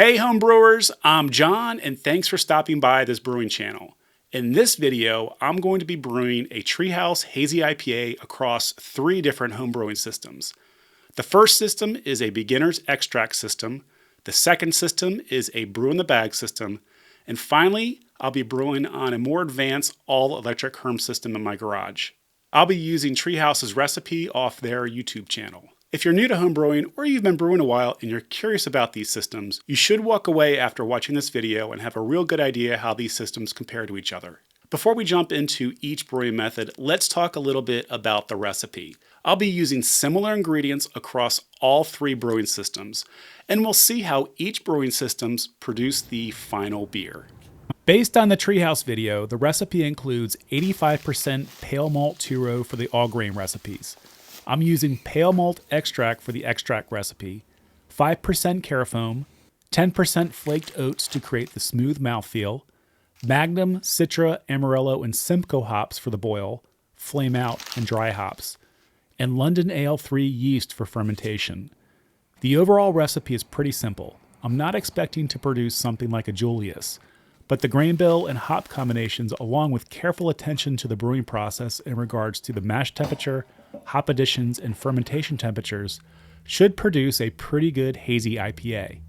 Hey homebrewers, I'm John and thanks for stopping by this brewing channel. In this video, I'm going to be brewing a Treehouse Hazy IPA across 3 different homebrewing systems. The first system is a beginner's extract system, the second system is a brew in the bag system, and finally, I'll be brewing on a more advanced all-electric HERMS system in my garage. I'll be using Treehouse's recipe off their YouTube channel. If you're new to homebrewing or you've been brewing a while and you're curious about these systems, you should walk away after watching this video and have a real good idea how these systems compare to each other. Before we jump into each brewing method, let's talk a little bit about the recipe. I'll be using similar ingredients across all 3 brewing systems, and we'll see how each brewing systems produce the final beer. Based on the Treehouse video, the recipe includes 85% pale malt 2-row for the all grain recipes. I'm using pale malt extract for the extract recipe, 5% carafoam, 10% flaked oats to create the smooth mouthfeel, Magnum, Citra, Amarillo, and Simcoe hops for the boil, flame out, and dry hops, and London Ale 3 yeast for fermentation. The overall recipe is pretty simple. I'm not expecting to produce something like a Julius, but the grain bill and hop combinations, along with careful attention to the brewing process in regards to the mash temperature, hop additions, and fermentation temperatures, should produce a pretty good hazy IPA.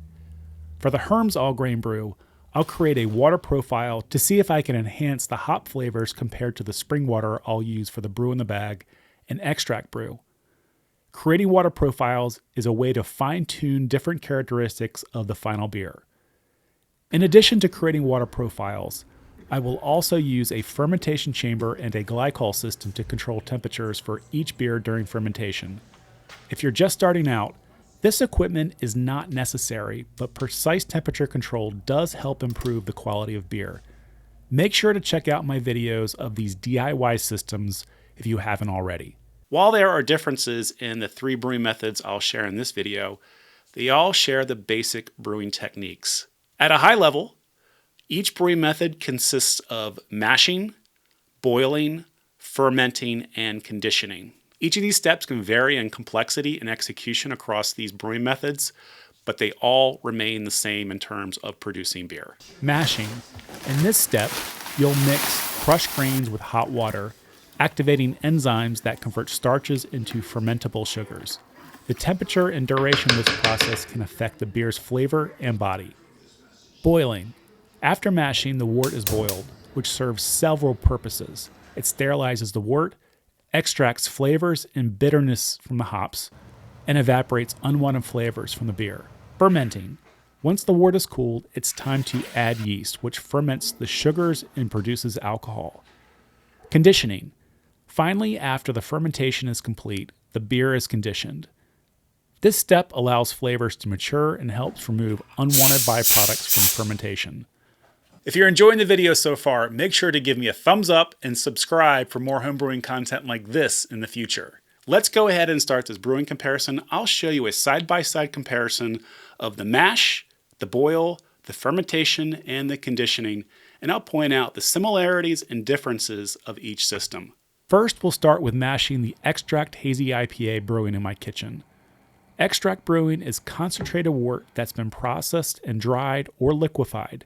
For the HERMS all grain brew, I'll create a water profile to see if I can enhance the hop flavors compared to the spring water I'll use for the brew in the bag and extract brew. Creating water profiles is a way to fine-tune different characteristics of the final beer. In addition to creating water profiles, I will also use a fermentation chamber and a glycol system to control temperatures for each beer during fermentation. If you're just starting out, this equipment is not necessary, but precise temperature control does help improve the quality of beer. Make sure to check out my videos of these DIY systems if you haven't already. While there are differences in the 3 brewing methods I'll share in this video, they all share the basic brewing techniques. At a high level, each brewing method consists of mashing, boiling, fermenting, and conditioning. Each of these steps can vary in complexity and execution across these brewing methods, but they all remain the same in terms of producing beer. Mashing. In this step, you'll mix crushed grains with hot water, activating enzymes that convert starches into fermentable sugars. The temperature and duration of this process can affect the beer's flavor and body. Boiling. After mashing, the wort is boiled, which serves several purposes. It sterilizes the wort, extracts flavors and bitterness from the hops, and evaporates unwanted flavors from the beer. Fermenting. Once the wort is cooled, it's time to add yeast, which ferments the sugars and produces alcohol. Conditioning. Finally, after the fermentation is complete, the beer is conditioned. This step allows flavors to mature and helps remove unwanted byproducts from fermentation. If you're enjoying the video so far, make sure to give me a thumbs up and subscribe for more homebrewing content like this in the future. Let's go ahead and start this brewing comparison. I'll show you a side-by-side comparison of the mash, the boil, the fermentation, and the conditioning, and I'll point out the similarities and differences of each system. First, we'll start with mashing the Extract Hazy IPA brewing in my kitchen. Extract brewing is concentrated wort that's been processed and dried or liquefied.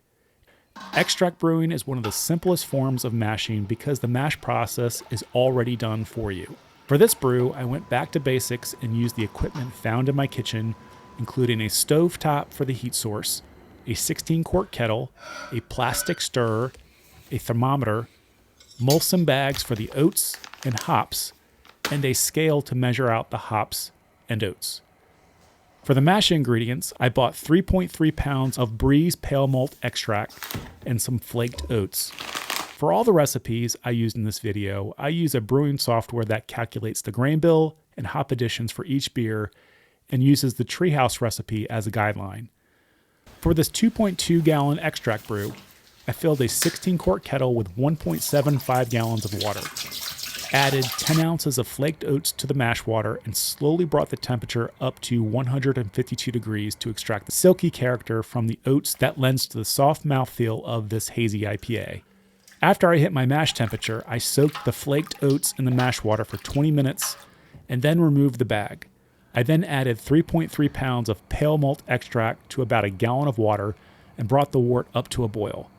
Extract brewing is one of the simplest forms of mashing because the mash process is already done for you. For this brew, I went back to basics and used the equipment found in my kitchen, including a stove top for the heat source, a 16-quart kettle, a plastic stirrer, a thermometer, Molson bags for the oats and hops, and a scale to measure out the hops and oats. For the mash ingredients, I bought 3.3 pounds of Breeze pale malt extract and some flaked oats. For all the recipes I used in this video, I use a brewing software that calculates the grain bill and hop additions for each beer and uses the Treehouse recipe as a guideline. For this 2.2 gallon extract brew, I filled a 16-quart kettle with 1.75 gallons of water. Added 10 ounces of flaked oats to the mash water and slowly brought the temperature up to 152 degrees to extract the silky character from the oats that lends to the soft mouthfeel of this hazy IPA. After I hit my mash temperature, I soaked the flaked oats in the mash water for 20 minutes and then removed the bag. I then added 3.3 pounds of pale malt extract to about a gallon of water and brought the wort up to a boil.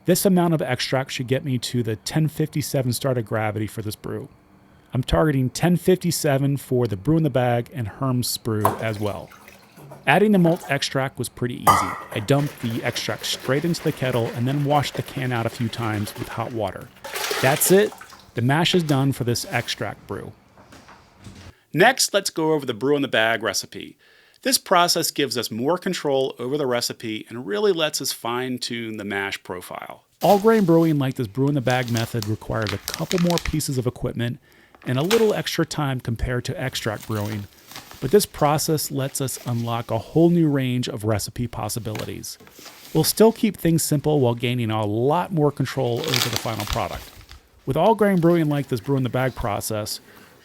This amount of extract should get me to the 1057 starting gravity for this brew. I'm targeting 1057 for the brew in the bag and HERMS brew as well. Adding the malt extract was pretty easy. I dumped the extract straight into the kettle and then washed the can out a few times with hot water. That's it. The mash is done for this extract brew. Next, let's go over the brew in the bag recipe. This process gives us more control over the recipe and really lets us fine-tune the mash profile. All grain brewing like this brew in the bag method requires a couple more pieces of equipment and a little extra time compared to extract brewing, but this process lets us unlock a whole new range of recipe possibilities. We'll still keep things simple while gaining a lot more control over the final product. With all grain brewing like this brew in the bag process,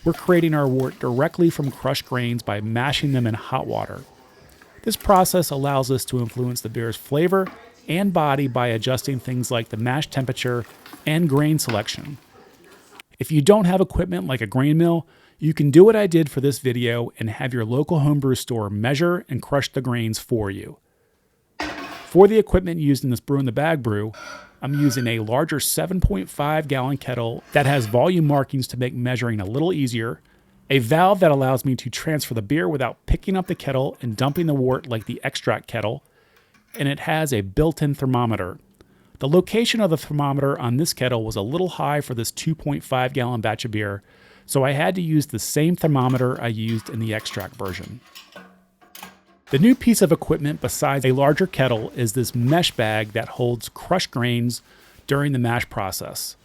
we're creating our wort directly from crushed grains by mashing them in hot water. This process allows us to influence the beer's flavor and body by adjusting things like the mash temperature and grain selection. If you don't have equipment like a grain mill, you can do what I did for this video and have your local homebrew store measure and crush the grains for you. For the equipment used in this brew in the bag brew, I'm using a larger 7.5 gallon kettle that has volume markings to make measuring a little easier, a valve that allows me to transfer the beer without picking up the kettle and dumping the wort like the extract kettle, and it has a built-in thermometer. The location of the thermometer on this kettle was a little high for this 2.5 gallon batch of beer, so I had to use the same thermometer I used in the extract version. The new piece of equipment besides a larger kettle is this mesh bag that holds crushed grains during the mash process.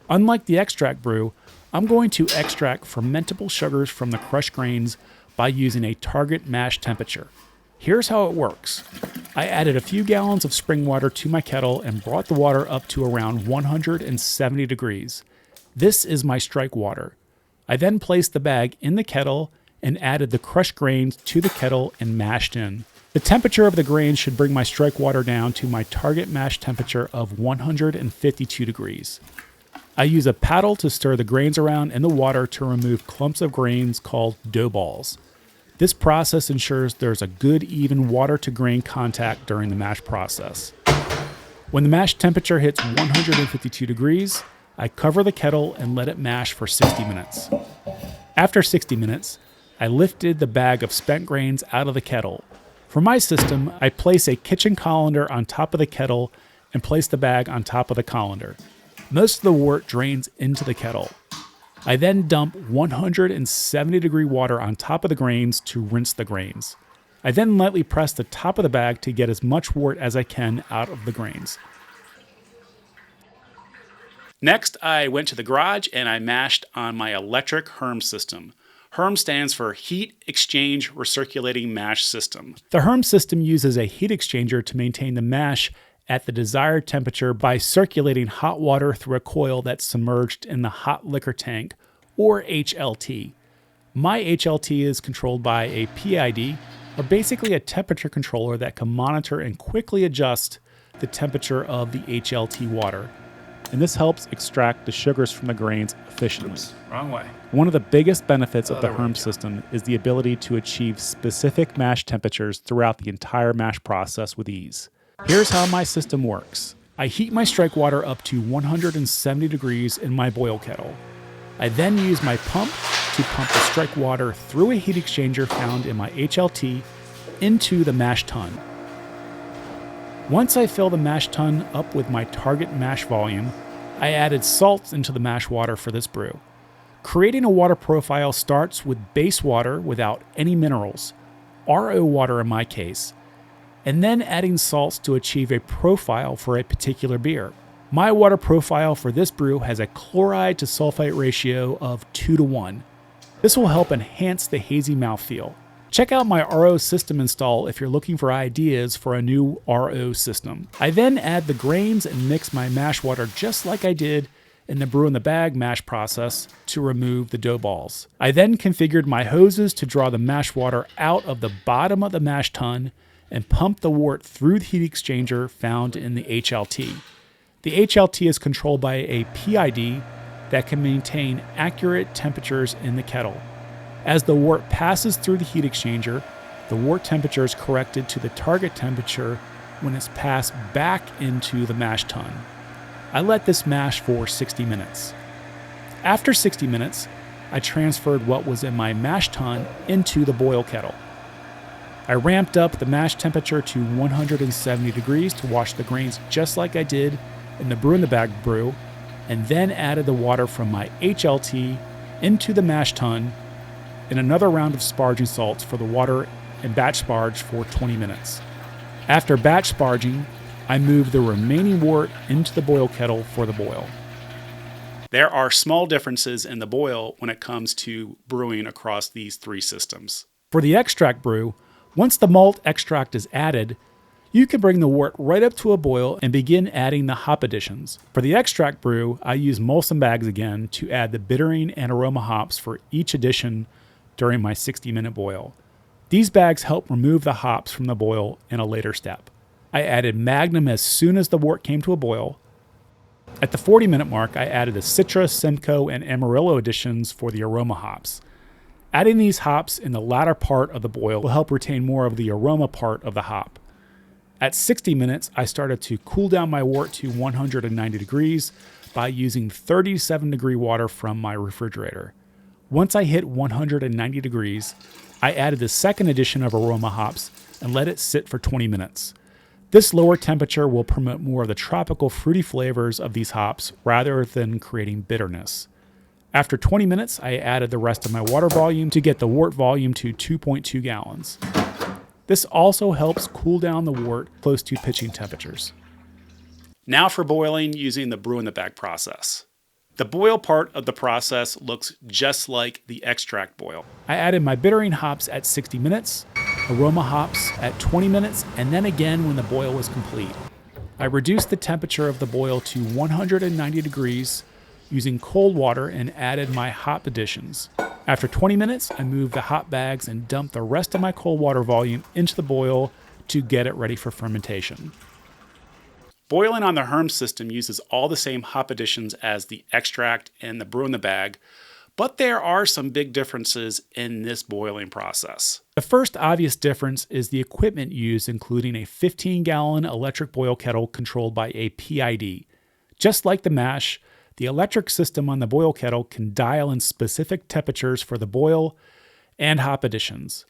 Unlike the extract brew, I'm going to extract fermentable sugars from the crushed grains by using a target mash temperature. Here's how it works. I added a few gallons of spring water to my kettle and brought the water up to around 170 degrees. This is my strike water. I then placed the bag in the kettle and added the crushed grains to the kettle and mashed in. The temperature of the grains should bring my strike water down to my target mash temperature of 152 degrees. I use a paddle to stir the grains around in the water to remove clumps of grains called dough balls. This process ensures there's a good even water to grain contact during the mash process. When the mash temperature hits 152 degrees, I cover the kettle and let it mash for 60 minutes. After 60 minutes, I lifted the bag of spent grains out of the kettle. For my system, I place a kitchen colander on top of the kettle and place the bag on top of the colander. Most of the wort drains into the kettle. I then dump 170 degree water on top of the grains to rinse the grains. I then lightly press the top of the bag to get as much wort as I can out of the grains. Next, I went to the garage and I mashed on my electric HERMS system. HERMS stands for Heat Exchange Recirculating Mash System. The HERMS system uses a heat exchanger to maintain the mash at the desired temperature by circulating hot water through a coil that's submerged in the hot liquor tank, or HLT. My HLT is controlled by a PID, or basically a temperature controller that can monitor and quickly adjust the temperature of the HLT water. And this helps extract the sugars from the grains efficiently. Oops, wrong way. One of the biggest benefits of the HERMS system is the ability to achieve specific mash temperatures throughout the entire mash process with ease. Here's how my system works. I heat my strike water up to 170 degrees in my boil kettle. I then use my pump to pump the strike water through a heat exchanger found in my HLT into the mash tun. Once I fill the mash tun up with my target mash volume, I added salts into the mash water for this brew. Creating a water profile starts with base water without any minerals, RO water in my case, and then adding salts to achieve a profile for a particular beer. My water profile for this brew has a chloride to sulfite ratio of 2:1. This will help enhance the hazy mouthfeel. Check out my RO system install if you're looking for ideas for a new RO system. I then add the grains and mix my mash water just like I did in the brew in the bag mash process to remove the dough balls. I then configured my hoses to draw the mash water out of the bottom of the mash tun and pump the wort through the heat exchanger found in the HLT. The HLT is controlled by a PID that can maintain accurate temperatures in the kettle. As the wort passes through the heat exchanger, the wort temperature is corrected to the target temperature when it's passed back into the mash tun. I let this mash for 60 minutes. After 60 minutes, I transferred what was in my mash tun into the boil kettle. I ramped up the mash temperature to 170 degrees to wash the grains just like I did in the brew in the bag brew, and then added the water from my HLT into the mash tun and another round of sparging salts for the water and batch sparge for 20 minutes. After batch sparging, I moved the remaining wort into the boil kettle for the boil. There are small differences in the boil when it comes to brewing across these three systems. For the extract brew, once the malt extract is added, you can bring the wort right up to a boil and begin adding the hop additions. For the extract brew, I use Molson bags again to add the bittering and aroma hops for each addition during my 60-minute boil. These bags help remove the hops from the boil in a later step. I added Magnum as soon as the wort came to a boil. At the 40-minute mark, I added the Citra, Simcoe, and Amarillo additions for the aroma hops. Adding these hops in the latter part of the boil will help retain more of the aroma part of the hop. At 60 minutes, I started to cool down my wort to 190 degrees by using 37-degree water from my refrigerator. Once I hit 190 degrees, I added the second addition of aroma hops and let it sit for 20 minutes. This lower temperature will promote more of the tropical fruity flavors of these hops rather than creating bitterness. After 20 minutes, I added the rest of my water volume to get the wort volume to 2.2 gallons. This also helps cool down the wort close to pitching temperatures. Now for boiling using the brew in the bag process. The boil part of the process looks just like the extract boil. I added my bittering hops at 60 minutes, aroma hops at 20 minutes, and then again when the boil was complete. I reduced the temperature of the boil to 190 degrees using cold water and added my hop additions. After 20 minutes, I moved the hop bags and dumped the rest of my cold water volume into the boil to get it ready for fermentation. Boiling on the HERMS system uses all the same hop additions as the extract and the brew in the bag, but there are some big differences in this boiling process. The first obvious difference is the equipment used, including a 15-gallon electric boil kettle controlled by a PID. Just like the mash, the electric system on the boil kettle can dial in specific temperatures for the boil and hop additions.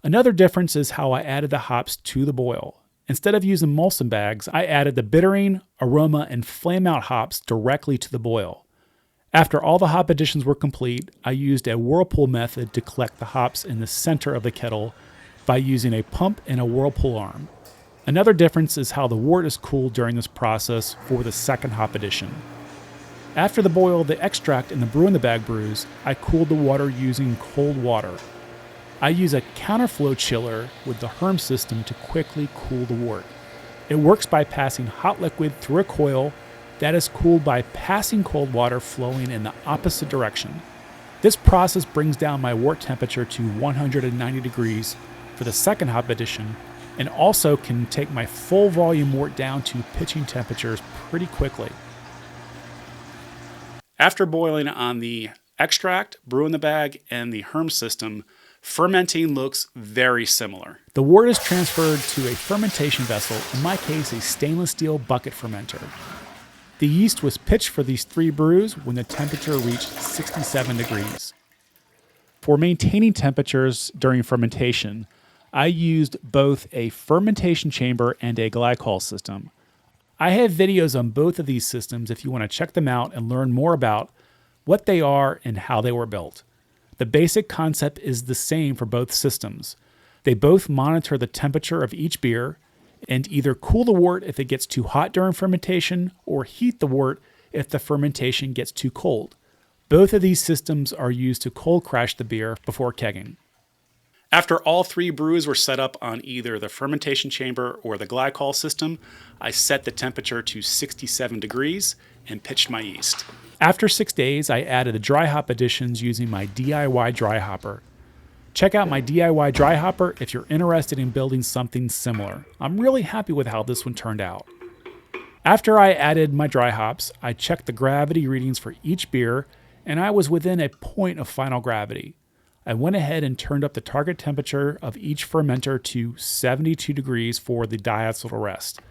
Another difference is how I added the hops to the boil. Instead of using Molson bags, I added the bittering, aroma, and flame out hops directly to the boil. After all the hop additions were complete, I used a whirlpool method to collect the hops in the center of the kettle by using a pump and a whirlpool arm. Another difference is how the wort is cooled during this process for the second hop addition. After the boil, the extract and the brew in the bag brews, I cooled the water using cold water. I use a counterflow chiller with the HERMS system to quickly cool the wort. It works by passing hot liquid through a coil that is cooled by passing cold water flowing in the opposite direction. This process brings down my wort temperature to 190 degrees for the second hop addition, and also can take my full volume wort down to pitching temperatures pretty quickly. After boiling on the extract, brew in the bag, and the HERMS system, fermenting looks very similar. The wort is transferred to a fermentation vessel, in my case a stainless steel bucket fermenter. The yeast was pitched for these three brews when the temperature reached 67 degrees. For maintaining temperatures during fermentation, I used both a fermentation chamber and a glycol system. I have videos on both of these systems if you want to check them out and learn more about what they are and how they were built. The basic concept is the same for both systems. They both monitor the temperature of each beer and either cool the wort if it gets too hot during fermentation or heat the wort if the fermentation gets too cold. Both of these systems are used to cold crash the beer before kegging. After all three brews were set up on either the fermentation chamber or the glycol system, I set the temperature to 67 degrees and pitched my yeast. After 6 days, I added the dry hop additions using my DIY dry hopper. Check out my DIY dry hopper if you're interested in building something similar. I'm really happy with how this one turned out. After I added my dry hops, I checked the gravity readings for each beer, and I was within a point of final gravity. I went ahead and turned up the target temperature of each fermenter to 72 degrees for the diacetyl rest.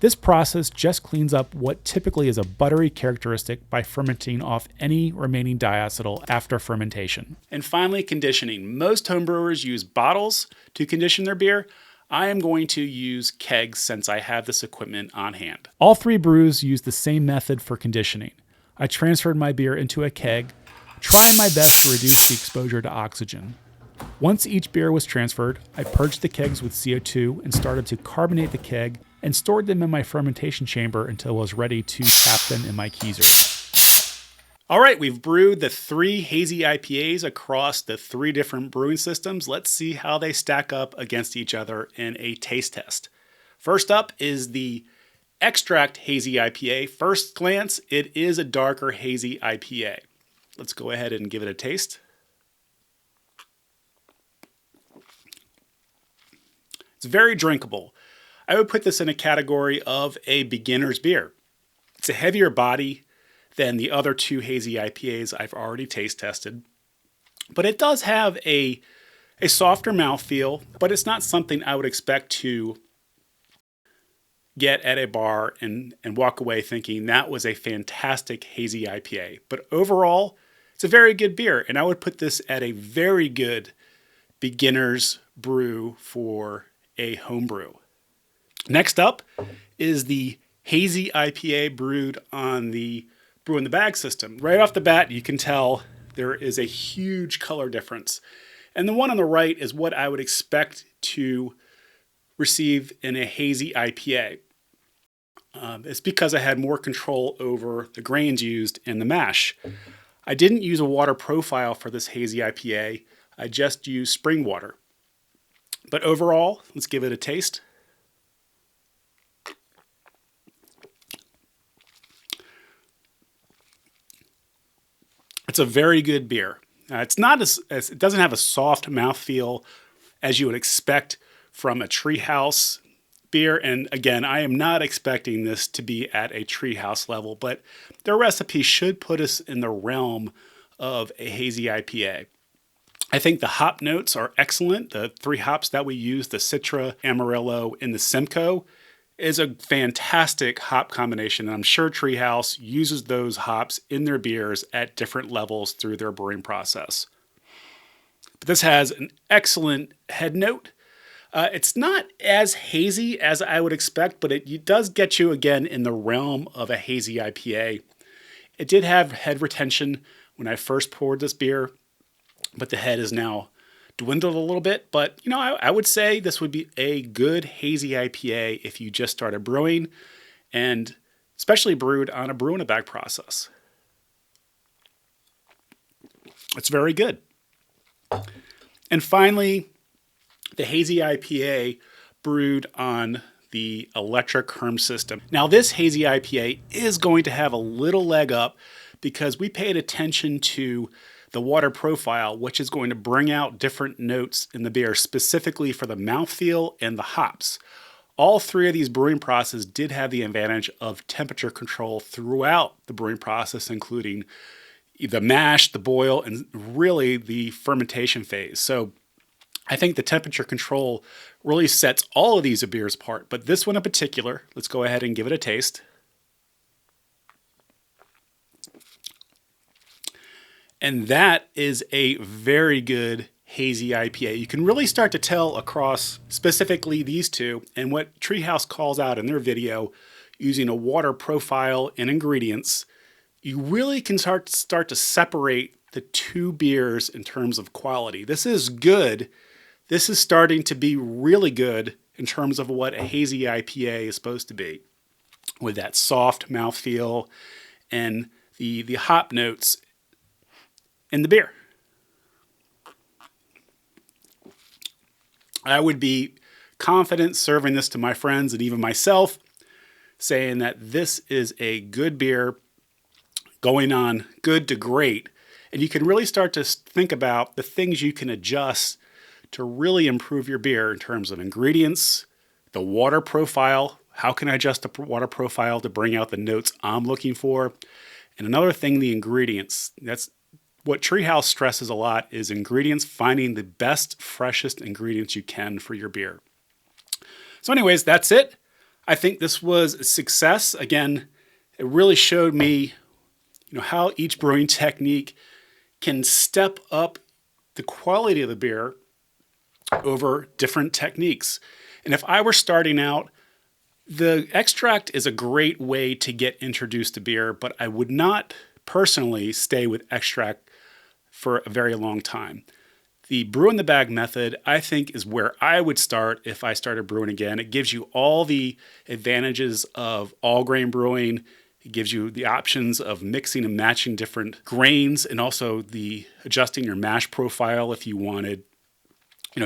This process just cleans up what typically is a buttery characteristic by fermenting off any remaining diacetyl after fermentation. And finally, conditioning. Most homebrewers use bottles to condition their beer. I am going to use kegs since I have this equipment on hand. All three brews use the same method for conditioning. I transferred my beer into a keg, trying my best to reduce the exposure to oxygen. Once each beer was transferred, I purged the kegs with CO2 and started to carbonate the keg and stored them in my fermentation chamber until I was ready to tap them in my keezer. All right, we've brewed the 3 hazy IPAs across the 3 different brewing systems. Let's see how they stack up against each other in a taste test. First up is the Extract Hazy IPA. First glance, it is a darker hazy IPA. Let's go ahead and give it a taste. It's very drinkable. I would put this in a category of a beginner's beer. It's a heavier body than the other 2 hazy IPAs I've already taste tested, but it does have a softer mouthfeel, but it's not something I would expect to get at a bar and walk away thinking that was a fantastic hazy IPA. But overall, it's a very good beer, and I would put this at a very good beginner's brew for a homebrew. Next up is the hazy IPA brewed on the Brew in the Bag system. Right off the bat, you can tell there is a huge color difference. And the one on the right is what I would expect to receive in a hazy IPA. It's because I had more control over the grains used in the mash. I didn't use a water profile for this hazy IPA. I just used spring water. But overall, let's give it a taste. It's a very good beer. It's not as it doesn't have a soft mouthfeel as you would expect from a Treehouse beer. And again, I am not expecting this to be at a Treehouse level, but their recipe should put us in the realm of a hazy IPA. I think the hop notes are excellent. The 3 hops that we use, the Citra, Amarillo, and the Simcoe, is a fantastic hop combination. And I'm sure Treehouse uses those hops in their beers at different levels through their brewing process. But this has an excellent head note. It's not as hazy as I would expect, but it does get you again in the realm of a hazy IPA. It did have head retention when I first poured this beer, but the head is now dwindled a little bit. But, you know, I would say this would be a good hazy IPA if you just started brewing, and especially brewed on a brew in a bag process. It's very good. And finally, the hazy IPA brewed on the electric HERMS system. Now, this hazy IPA is going to have a little leg up because we paid attention to the water profile, which is going to bring out different notes in the beer, specifically for the mouthfeel and the hops. All 3 of these brewing processes did have the advantage of temperature control throughout the brewing process, including the mash, the boil, and really the fermentation phase. So I think the temperature control really sets all of these beers apart, but this one in particular, let's go ahead and give it a taste. And that is a very good hazy IPA. You can really start to tell across specifically these 2 and what Treehouse calls out in their video using a water profile and ingredients. You really can start to separate the 2 beers in terms of quality. This is good. This is starting to be really good in terms of what a hazy IPA is supposed to be, with that soft mouthfeel and the hop notes in the beer. I would be confident serving this to my friends and even myself, saying that this is a good beer going on good to great. And you can really start to think about the things you can adjust to really improve your beer in terms of ingredients, the water profile. How can I adjust the water profile to bring out the notes I'm looking for? And another thing, the ingredients. That's What Treehouse stresses a lot is ingredients, finding the best, freshest ingredients you can for your beer. So anyways, that's it. I think this was a success. Again, it really showed me, how each brewing technique can step up the quality of the beer over different techniques. And if I were starting out, the extract is a great way to get introduced to beer, but I would not personally stay with extract for a very long time. The brew in the bag method, I think, is where I would start if I started brewing again. It gives you all the advantages of all grain brewing. It gives you the options of mixing and matching different grains, and also the adjusting your mash profile if you wanted,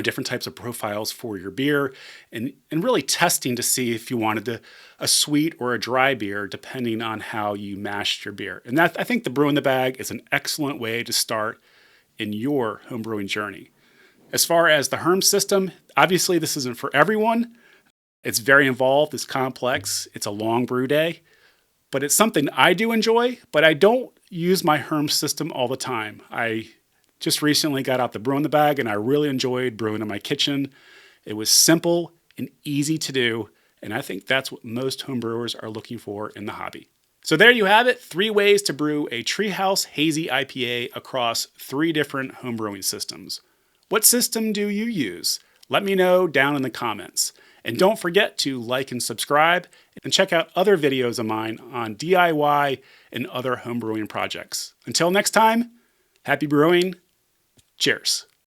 different types of profiles for your beer, and really testing to see if you wanted a sweet or a dry beer, depending on how you mashed your beer. And that, I think, the brew in the bag is an excellent way to start in your homebrewing journey. As far as the HERMS system, obviously this isn't for everyone. It's very involved, it's complex, it's a long brew day, but it's something I do enjoy, but I don't use my HERMS system all the time. I just recently got out the brew in the bag and I really enjoyed brewing in my kitchen. It was simple and easy to do, and I think that's what most homebrewers are looking for in the hobby. So there you have it, 3 ways to brew a Treehouse Hazy IPA across 3 different homebrewing systems. What system do you use? Let me know down in the comments. And don't forget to like and subscribe, and check out other videos of mine on DIY and other homebrewing projects. Until next time, happy brewing. Cheers.